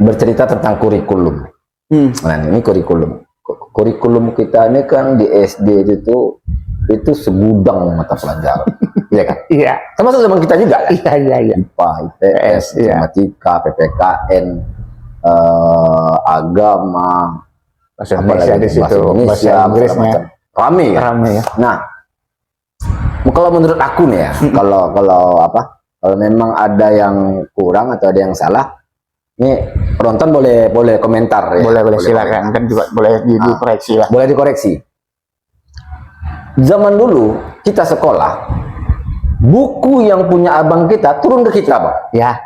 bercerita tentang kurikulum. Nah, ini kurikulum. Kurikulum kita ini kan di SD itu segudang mata pelajaran. Iya kan? Iya. Termasuk zaman kita juga kan? Iya. IPA, IPS, matematika, PPKN, agama, bahasa Indonesia di situ, bahasa Inggrisnya rame ya. Nah, kalau menurut aku nih ya, kalau memang ada yang kurang atau ada yang salah, ini penonton boleh komentar ya. Boleh silakan, kan juga boleh dikoreksi lah. Boleh dikoreksi. Zaman dulu kita sekolah, buku yang punya abang kita turun ke kita, Bang. Ya.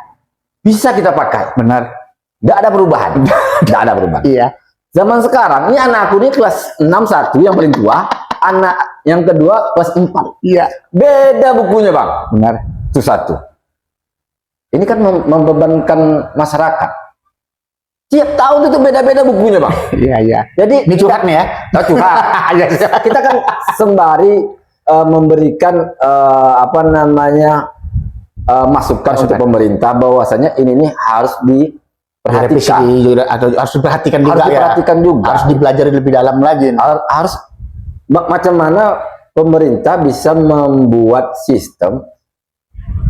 Bisa kita pakai. Benar. Tidak ada perubahan. Tidak ada perubahan. Iya. Zaman sekarang, ini anakku ini kelas 6 yang paling tua, anak yang kedua kelas 4. Iya. Beda bukunya, Bang. Benar. Itu satu. Ini kan membebankan masyarakat. Tiap tahun itu beda-beda bukunya, Bang. Iya. Jadi ini curhat nih ya. Curhat. Kita kan sembari memberikan masukan untuk pemerintah bahwasanya ini nih harus diperhatikan atau harus diperhatikan juga, harus dipelajari lebih dalam lagi. Harus macam mana pemerintah bisa membuat sistem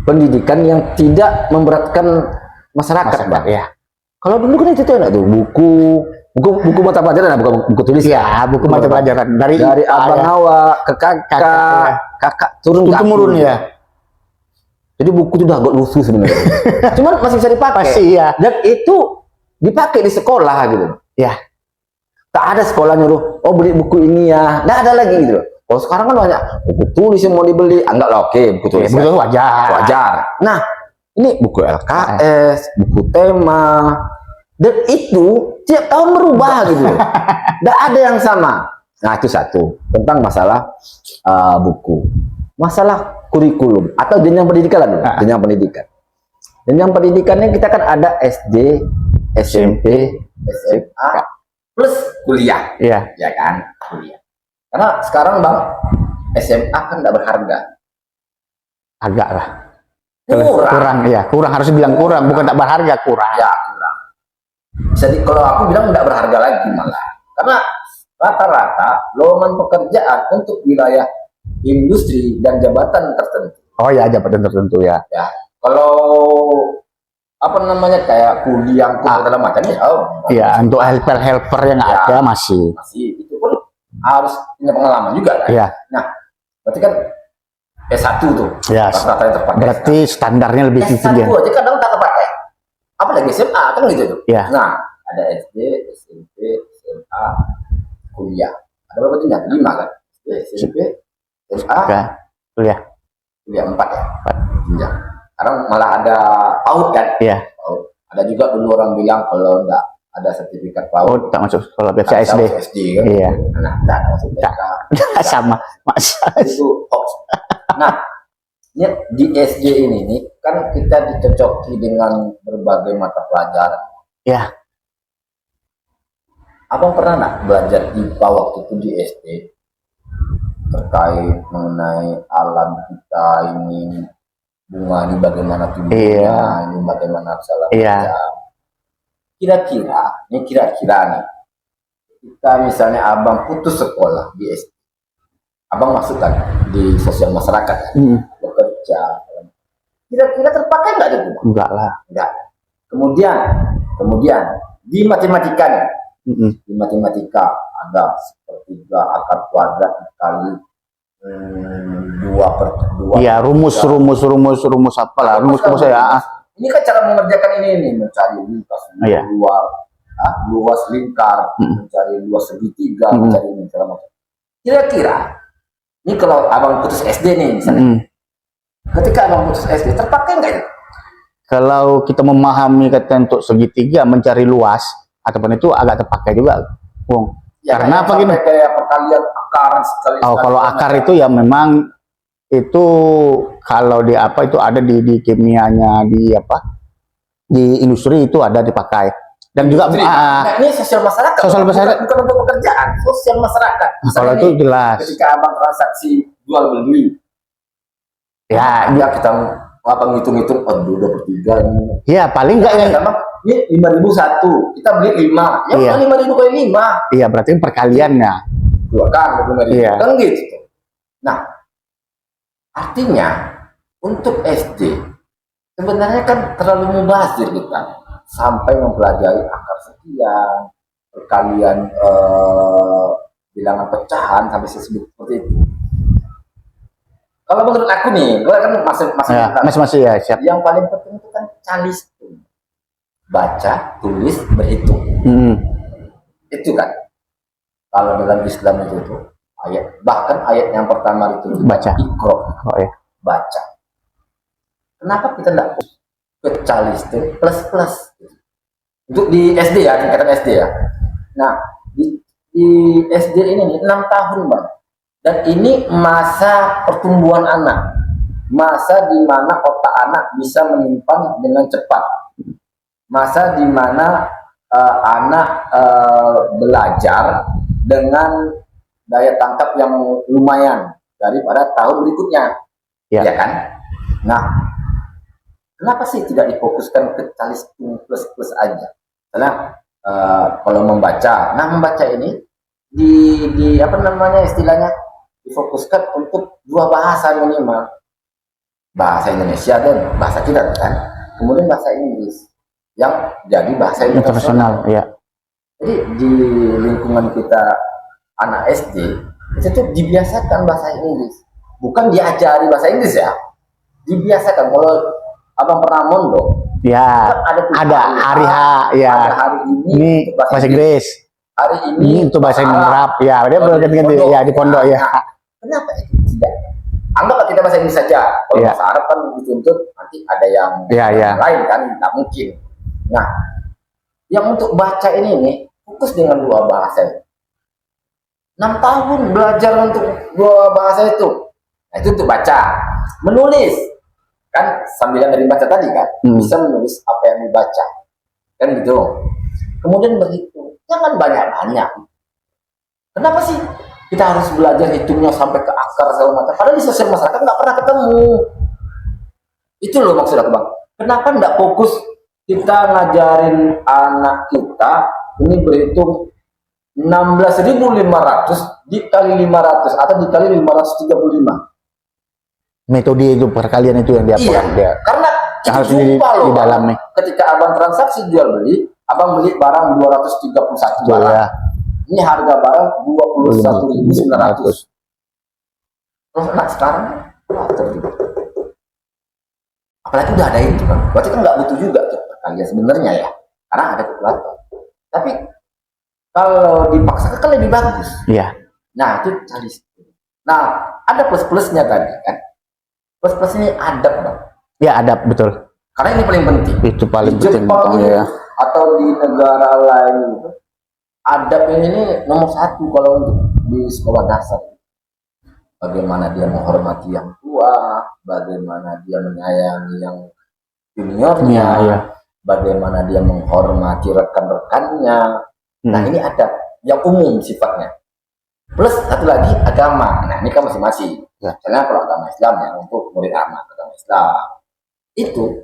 pendidikan yang tidak memberatkan masyarakat, Bang. Ya. Kalau dulu kan itu enak tuh, buku mata pelajaran, bukan buku tulis. Ya, buku mata pelajaran dari abang awak ke kakak turun ya. Jadi buku itu udah agak lusuh sebenarnya. Cuman masih bisa dipakai. Pasti ya. Dan itu dipakai di sekolah gitu. Ya. Tak ada sekolah nyuruh, oh beli buku ini ya. Nggak ada lagi gitu. Kalau sekarang kan banyak buku tulis yang mau dibeli. Enggak lah, oke, buku tulis. Buku wajar. Nah, ini buku LKS, buku tema. Dan itu tiap tahun berubah gitu. Nggak ada yang sama. Nah, itu satu. Tentang masalah buku. Masalah kurikulum atau jenjang pendidikan lah dulu. Jenjang pendidikan. Jenjang pendidikannya kita kan ada SD, SMP, SMA, plus kuliah. Iya. Ya kan? Kuliah. Karena sekarang, Bang, SMA kan tidak berharga. Agak lah. Kurang harus bilang kurang, bukan tak berharga, kurang. Ya, kurang. Kalau aku bilang tidak berharga lagi malah. Karena rata-rata lowongan pekerjaan untuk wilayah industri dan jabatan tertentu. Oh ya, jabatan tertentu ya. Ya. Kalau kayak kuliah segala macamnya. Iya, untuk helper yang ada masih itu pun harus punya pengalaman juga kan. Iya. Nah, berarti kan S1 tuh. Ya. Rata-rata yang terpakai. Berarti standarnya lebih tinggi. S1 aja kadang tak terpakai. Apalagi SMA kan gitu tuh. Iya. Nah, ada SD, SMP, SMA, kuliah. Ada berapa jenjang? 5 kan? SMP, SMA, kuliah 4 ya. 4 jenjang. Sekarang malah ada PAUD kan? Iya. PAUD. Ada juga dulu orang bilang kalau enggak ada sertifikat PAUD, tak masuk sekolah biasa SD. Kan? Iya. Nah, enggak masuk TK. Sama, Mas. Itu hoax. Nah, di SD ini nih kan kita dicocoki dengan berbagai mata pelajaran. Ya. Abang pernah nggak belajar IPA waktu itu di SD terkait mengenai alam kita ini, bunga ini bagaimana tumbuhnya, ini bagaimana segala macam. Kira-kira nih, kita misalnya abang putus sekolah di SD, abang masukkan di sosial masyarakat, bekerja, kira-kira terpakai nggak itu? Enggak lah. Enggak. Kemudian di matematika nih, di matematika ada sepertiga akar kuadrat kali 2/2. Iya, rumus apalah, rumus ya. Ini kan cara mengerjakan ini mencari luas luas lingkar, mencari luas segitiga, mencari ini segala macam. Kira-kira ini kalau abang putus SD nih misalnya, ketika abang putus SD terpakai nggak itu? Kalau kita memahami kata untuk segitiga mencari luas ataupun itu agak terpakai juga, Bung. Ya, karena apa gini? Kayak perkalian akar sekali. Kalau akar itu ya memang itu kalau di apa itu ada di kimianya di industri itu ada dipakai dan juga ini sosial masyarakat bukan untuk pekerjaan, sosial masyarakat. Kalau itu jelas ketika abang transaksi jual beli ya kita ngitung-ngitung 2/3 ya paling enggak yang ini 5.000 satu, kita beli 5, ya Iya. 5.000 kali 5, Iya, berarti perkaliannya. dua kan 5.000, Iya. kan gitu. Nah, artinya untuk SD sebenarnya kan terlalu mubazir kita, sampai mempelajari akar sekian, perkalian bilangan pecahan sampai seperti itu. Kalau menurut aku nih, gue kan Ya, masih ya, siap. yang paling penting itu kan calistung, baca, tulis, berhitung. Itu kan kalau dalam Islam itu tuh ayat, bahkan ayat yang pertama itu Baca. Iqra, Oh ya. baca. Kenapa kita enggak ke calistung plus untuk di SD ya, tingkatan SD ya. Nah, di SD ini nih 6 tahun bang, dan ini masa pertumbuhan anak, masa di mana otak anak bisa menyimpan dengan cepat, masa di mana anak belajar dengan daya tangkap yang lumayan daripada tahun berikutnya, ya kan? Nah, kenapa sih tidak difokuskan ke calistung plus aja? Karena kalau membaca, nah membaca ini di apa namanya istilahnya, difokuskan untuk 2 bahasa minimal, bahasa Indonesia dan bahasa kita kan, kemudian bahasa Inggris yang jadi bahasa internasional. Ya. Jadi di lingkungan kita anak SD itu tuh dibiasakan bahasa Inggris, bukan diajari bahasa Inggris ya, dibiasakan. Kalau abang pernah mondok, Ya, kan ada hari H, ya. ada hari ini bahasa Inggris, hari ini itu bahasa Arab, ya. Dia berganti-ganti ya di pondok ya. Nah, kenapa itu tidak? Anggaplah kita bahasa Inggris saja. Kalau bahasa Arab kan dituntut nanti ada yang lain kan, nggak mungkin. Nah, yang untuk baca ini nih fokus dengan 2 bahasa. 6 tahun belajar untuk 2 bahasa itu. Nah, itu untuk baca. Menulis kan sambil dari baca tadi kan, bisa menulis apa yang dibaca kan gitu. Kemudian berhitung, jangan banyak-banyak. Kenapa sih kita harus belajar hitungnya sampai ke akar segala macam, padahal di sosial masyarakat nggak pernah ketemu. Itu loh maksud aku bang, kenapa nggak fokus kita ngajarin anak kita ini berhitung 16.500 dikali 500 atau dikali 535. Metode itu perkalian itu yang dia Iya, karena harus di dalam nih. Ketika abang transaksi jual beli, abang beli barang 231 barang. Ya. Ini harga barang 21.900. Terus anak sekarang apalagi udah ada itu kan, berarti kan nggak butuh juga tuh perkalian sebenarnya ya, karena ada kalkulator. Tapi kalau dipaksakan kan lebih bagus. Iya. Nah itu calistung. Nah ada plus-plusnya tadi kan. Plus ini adab bang. Ya adab, betul. Karena ini paling penting. Itu paling di penting. Jepang ya. Atau di negara lain itu, adab ini nomor 1 kalau untuk di sekolah dasar. Bagaimana dia menghormati yang tua, bagaimana dia menyayangi yang juniornya, bagaimana dia menghormati rekan-rekannya. Nah ini adab yang umum sifatnya. Plus satu lagi agama. Nah ini kan masing-masing. Misalnya kalau agama Islam ya untuk murid agama Islam itu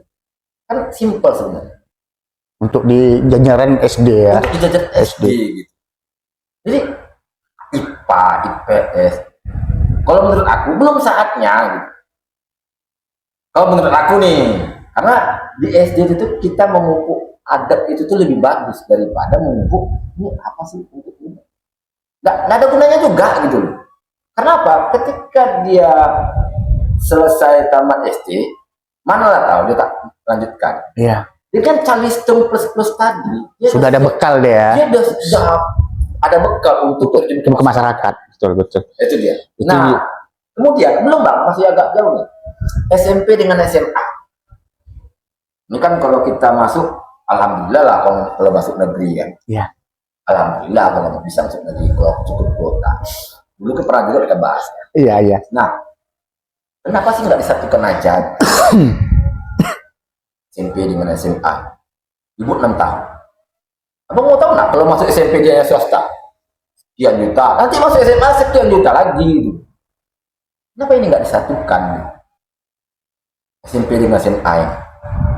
kan simpel sebenarnya. Untuk di jajaran SD ya. Untuk di jajaran SD gitu. Jadi IPA, IPS. Kalau menurut aku belum saatnya gitu. Kalau menurut aku nih, karena di SD itu kita memupuk adab itu tuh lebih bagus daripada memupuk ini apa sih untuk ini. Nggak ada gunanya juga gitu loh. Kenapa? Ketika dia selesai tamat SD, mana lah tahu dia tak lanjutkan. Iya. Dia kan calistung plus tadi. Dia sudah ada bekal deh ya. Dia sudah ada bekal untuk terjun ke masyarakat. Betul. Itu dia. Nah, kemudian belum bang, masih agak jauh nih. SMP dengan SMA. Ini kan kalau kita masuk, alhamdulillah lah kalau masuk negeri kan. Iya. Alhamdulillah kalau bisa masuk negeri kalau cukup kuota. Dulu kan pernah juga kita bahas. Iya. Nah, kenapa sih nggak disatukan aja SMP dengan SMA? Ibu 6 tahun. Abang mau tahu nggak kalau masuk SMP dia swasta sekian juta, nanti masuk SMA sekian juta lagi. Kenapa ini nggak disatukan? SMP dengan SMA.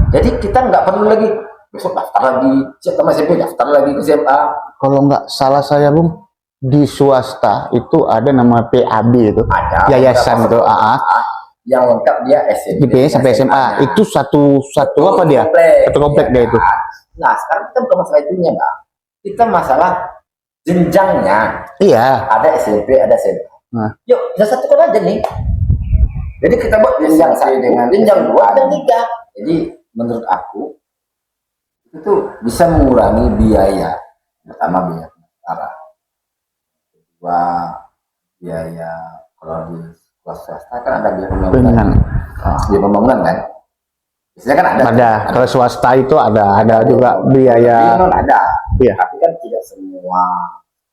Jadi kita nggak perlu lagi besok daftar lagi, tamat SMP daftar lagi ke SMA. Kalau nggak salah saya Bung, di swasta itu ada nama PAB itu, Ada yayasan itu, beberapa sekolah yang lengkap dia SMP IP sampai SMA. SMA-nya. Itu satu apa dia? Satu komplek dia itu. Nah sekarang kita bukan masalah itunya Bang, kita masalah jenjangnya. Iya. Ada SMP, ada SMA. Nah. Yuk kita satukan aja nih. Jadi kita buat jenjang satu dengan jenjang 2 dan 3. Jadi menurut aku itu bisa mengurangi biaya, pertama biaya pendaftaran, kedua biaya kalau di kelas swasta kan ada biaya pembangunan, biaya pembangunan kan, biasanya kan ada. Kalau swasta itu ada juga biaya. Ada, iya. Tapi kan tidak semua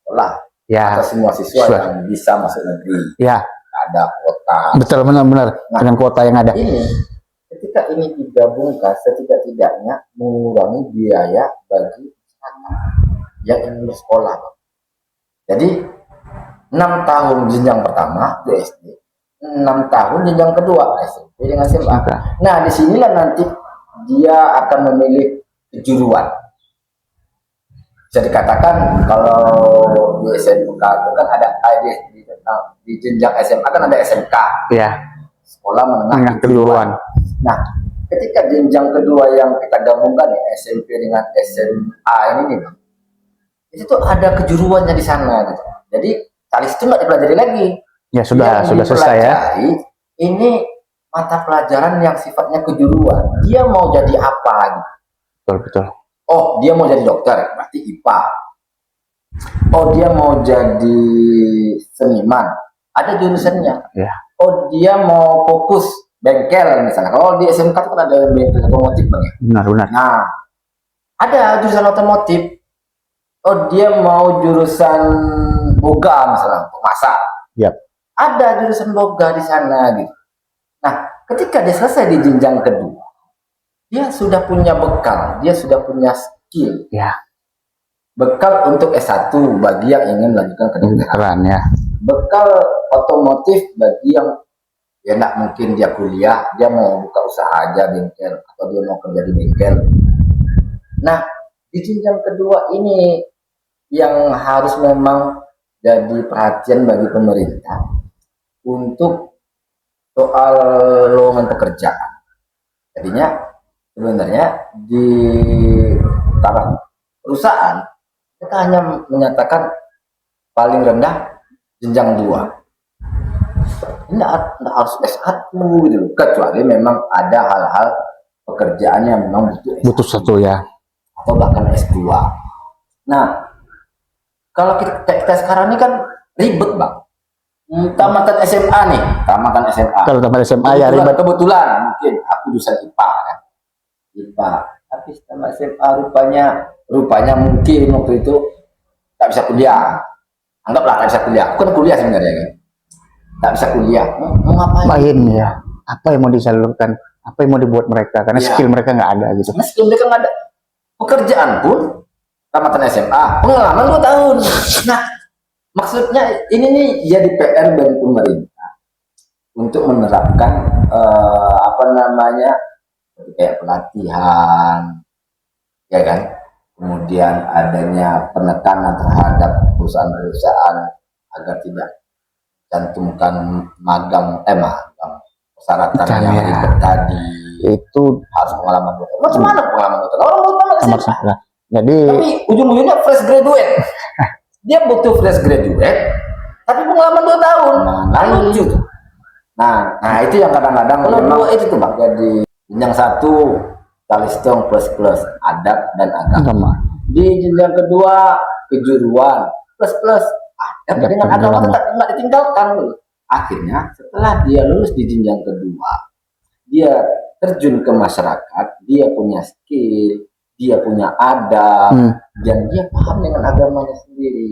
sekolah Ya. atau semua siswa yang bisa masuk negeri. Ya. Ada kuota. Betul, benar-benar dengan kuota yang ada. Ini ketika ini digabungkan setidak-tidaknya mengurangi biaya bagi yang ingin bersekolah. Jadi 6 tahun jenjang pertama itu SD, 6 tahun jenjang kedua SMP dengan SMA. Nah disinilah nanti dia akan memilih kejuruan. Bisa dikatakan kalau di SMK itu kan ada di jenjang SMA kan ada SMK. Iya. Sekolah menengah kejuruan. Nah, ketika jenjang kedua yang kita gabungkan ya SMP dengan SMA ini nih, itu tuh ada kejuruannya di sana gitu. Jadi Talis itu nggak dipelajari lagi. Ya sudah selesai ya. Ini mata pelajaran yang sifatnya kejuruan. Dia mau jadi apa gitu. Betul. Oh, dia mau jadi dokter, berarti IPA. Oh, dia mau jadi seniman, ada jurusannya. Ya. Oh, dia mau fokus bengkel misalnya. Kalau di SMK itu kan ada bengkel otomotif Bang ya. Benar. Nah, ada jurusan otomotif. Oh, dia mau jurusan boga misalnya, untuk masak. Yap. Ada jurusan boga di sana gitu. Nah, ketika dia selesai di jenjang kedua, dia sudah punya bekal, dia sudah punya skill. Ya. Bekal untuk S1 bagi yang ingin melanjutkan kedokteran ya. Bekal otomotif bagi yang ya enggak mungkin dia kuliah, dia mau buka usaha aja bengkel atau dia mau kerja di bengkel. Nah, di jenjang kedua ini yang harus memang jadi perhatian bagi pemerintah untuk soal lowongan pekerjaan. Jadinya sebenarnya di taraf perusahaan kita hanya menyatakan paling rendah jenjang 2. Tidak harus S1 gitu, kecuali memang ada hal-hal pekerjaan yang memang butuh satu ya, atau bahkan S2. Nah, kalau kita sekarang ini kan ribet Bang. Tamatan SMA nih, tamatan SMA. Kalau tamat SMA ya ribet. Kebetulan mungkin aku jurusan IPA kan. IPA. Tapi tamat SMA rupanya mungkin waktu itu tak bisa kuliah. Anggaplah tak bisa kuliah. Aku kan kuliah sebenarnya kan. Tak bisa kuliah. Mau ngapain? Ya. Apa yang mau disalurkan? Apa yang mau dibuat mereka? Karena skill mereka nggak ada gitu. Karena skill mereka nggak ada. Pekerjaan pun tamatan SMA, pengalaman 2 tahun. Nah, maksudnya ini nih jadi PR bagi pemerintah untuk menerapkan kayak pelatihan, ya kan? Kemudian adanya penekanan terhadap perusahaan-perusahaan agar tidak cantumkan magang persyaratan yang ribet tadi. Itu harus pengalaman 2 tahun. Macam mana pengalaman 2 tahun? Orang SMA. Jadi Tapi ujung-ujungnya fresh graduate. Dia butuh fresh graduate, tapi pengalaman 2 tahun. Nah, lucu tuh. Nah, itu yang kadang-kadang memang itu tuh Bang. Jadi jenjang 1 Talistung plus adab dan agama. Di jenjang kedua kejuruan plus adab dengan agama tetap nggak ditinggalkan. Akhirnya setelah dia lulus di jenjang kedua, dia terjun ke masyarakat, dia punya skill, dia punya adab, dan dia paham dengan agamanya sendiri.